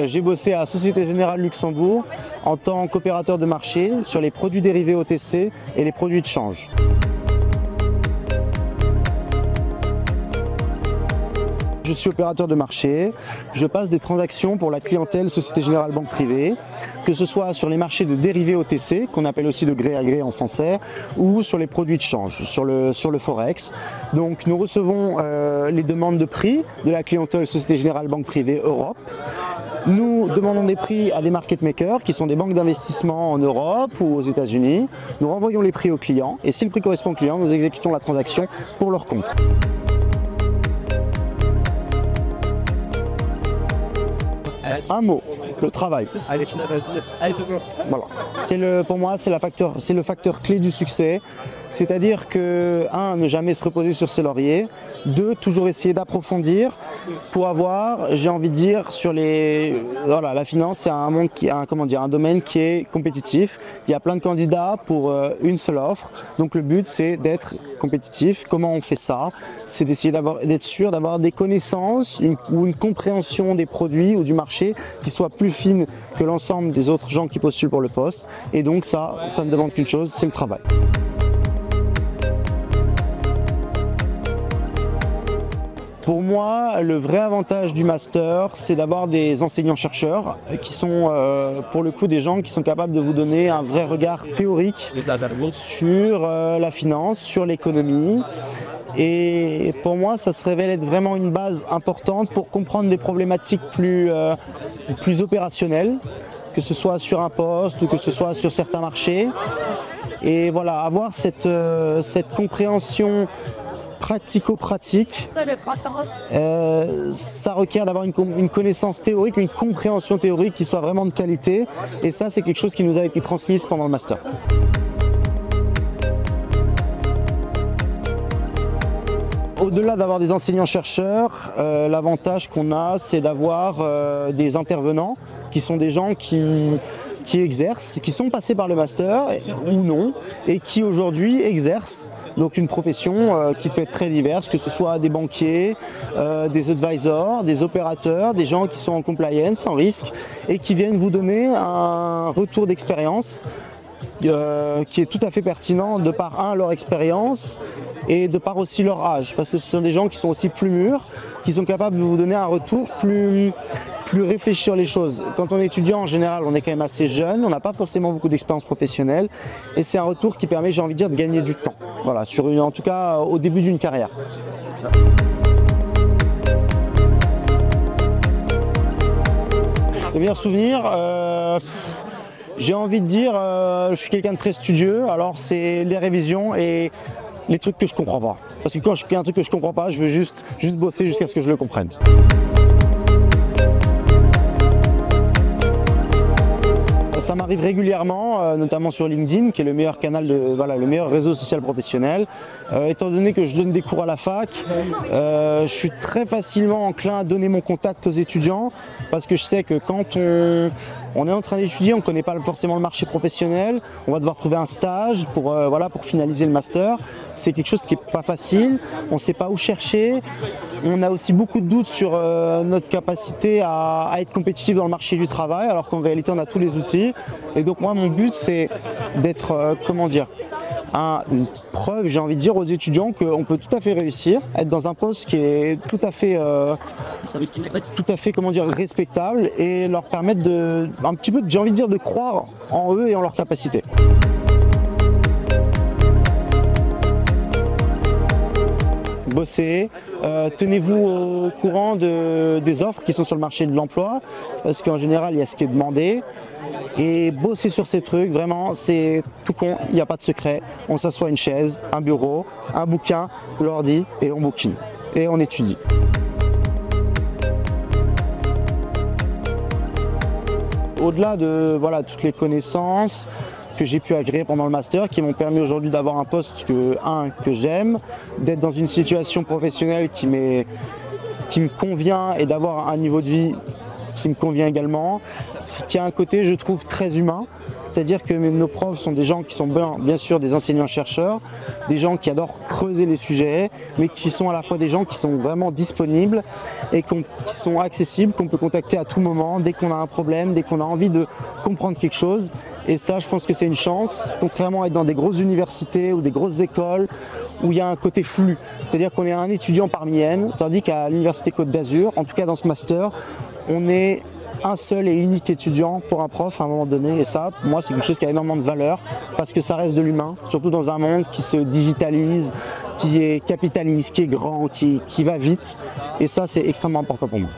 J'ai bossé à Société Générale Luxembourg en tant qu'opérateur de marché sur les produits dérivés OTC et les produits de change. Je suis opérateur de marché, je passe des transactions pour la clientèle Société Générale Banque Privée, que ce soit sur les marchés de dérivés OTC, qu'on appelle aussi de gré à gré en français, ou sur les produits de change, sur le Forex. Donc nous recevons les demandes de prix de la clientèle Société Générale Banque Privée Europe. Nous demandons des prix à des market makers, qui sont des banques d'investissement en Europe ou aux États-Unis. Nous renvoyons les prix aux clients, et si le prix correspond au client, nous exécutons la transaction pour leur compte. Un mot, le travail. Voilà. Pour moi, c'est le facteur clé du succès. C'est-à-dire que, 1, ne jamais se reposer sur ses lauriers. 2, toujours essayer d'approfondir pour avoir, j'ai envie de dire, voilà, la finance, c'est un monde un domaine qui est compétitif. Il y a plein de candidats pour une seule offre. Donc le but, c'est d'être compétitif. Comment on fait ça? C'est d'essayer d'être sûr d'avoir des connaissances ou une compréhension des produits ou du marché qui soit plus fine que l'ensemble des autres gens qui postulent pour le poste. Et donc ça ne demande qu'une chose, c'est le travail. Pour moi, le vrai avantage du master, c'est d'avoir des enseignants-chercheurs qui sont, pour le coup, des gens qui sont capables de vous donner un vrai regard théorique sur la finance, sur l'économie. Et pour moi, ça se révèle être vraiment une base importante pour comprendre des problématiques plus opérationnelles, que ce soit sur un poste ou que ce soit sur certains marchés. Et voilà, avoir cette compréhension pratico-pratique, ça requiert d'avoir une connaissance théorique, une compréhension théorique qui soit vraiment de qualité, et ça c'est quelque chose qui nous a été transmis pendant le master. Au-delà d'avoir des enseignants-chercheurs, l'avantage qu'on a, c'est d'avoir des intervenants qui sont des gens qui exercent, qui sont passés par le master ou non, et qui aujourd'hui exercent donc une profession qui peut être très diverse, que ce soit des banquiers, des advisors, des opérateurs, des gens qui sont en compliance, en risque, et qui viennent vous donner un retour d'expérience qui est tout à fait pertinent de par leur expérience et de par aussi leur âge, parce que ce sont des gens qui sont aussi plus mûrs, qui sont capables de vous donner un retour plus réfléchi sur les choses. Quand on est étudiant, en général, on est quand même assez jeune, on n'a pas forcément beaucoup d'expérience professionnelle, et c'est un retour qui permet, j'ai envie de dire, de gagner du temps. Voilà, en tout cas au début d'une carrière. Les meilleurs souvenirs, j'ai envie de dire, je suis quelqu'un de très studieux, alors c'est les révisions et les trucs que je comprends pas. Parce que quand il y a un truc que je comprends pas, je veux juste bosser jusqu'à ce que je le comprenne. Ça m'arrive régulièrement, notamment sur LinkedIn, qui est le meilleur canal, le meilleur réseau social professionnel. Étant donné que je donne des cours à la fac, je suis très facilement enclin à donner mon contact aux étudiants, parce que je sais que quand on est en train d'étudier, on ne connaît pas forcément le marché professionnel, on va devoir trouver un stage pour finaliser le master. C'est quelque chose qui n'est pas facile, on ne sait pas où chercher, on a aussi beaucoup de doutes sur notre capacité à être compétitif dans le marché du travail, alors qu'en réalité on a tous les outils. Et donc moi mon but c'est d'être, une preuve, j'ai envie de dire aux étudiants qu'on peut tout à fait réussir, être dans un poste qui est tout à fait respectable, et leur permettre j'ai envie de dire, de croire en eux et en leurs capacités. Bossez, tenez-vous au courant des offres qui sont sur le marché de l'emploi, parce qu'en général il y a ce qui est demandé, et bosser sur ces trucs, vraiment c'est tout con, il n'y a pas de secret, on s'assoit à une chaise, un bureau, un bouquin, l'ordi, et on bouquine, et on étudie. Au-delà de toutes les connaissances que j'ai pu agréer pendant le master, qui m'ont permis aujourd'hui d'avoir un poste que j'aime, d'être dans une situation professionnelle qui me convient et d'avoir un niveau de vie qui me convient également, qui a un côté, je trouve, très humain, C'est-à-dire que nos profs sont des gens qui sont bien sûr des enseignants-chercheurs, des gens qui adorent creuser les sujets, mais qui sont à la fois des gens qui sont vraiment disponibles et qui sont accessibles, qu'on peut contacter à tout moment, dès qu'on a un problème, dès qu'on a envie de comprendre quelque chose. Et ça, je pense que c'est une chance, contrairement à être dans des grosses universités ou des grosses écoles où il y a un côté flux. C'est-à-dire qu'on est un étudiant parmi N, tandis qu'à l'Université Côte d'Azur, en tout cas dans ce master, on est un seul et unique étudiant pour un prof à un moment donné. Et ça, pour moi, c'est quelque chose qui a énormément de valeur parce que ça reste de l'humain, surtout dans un monde qui se digitalise, qui est capitaliste, qui est grand, qui va vite. Et ça, c'est extrêmement important pour moi.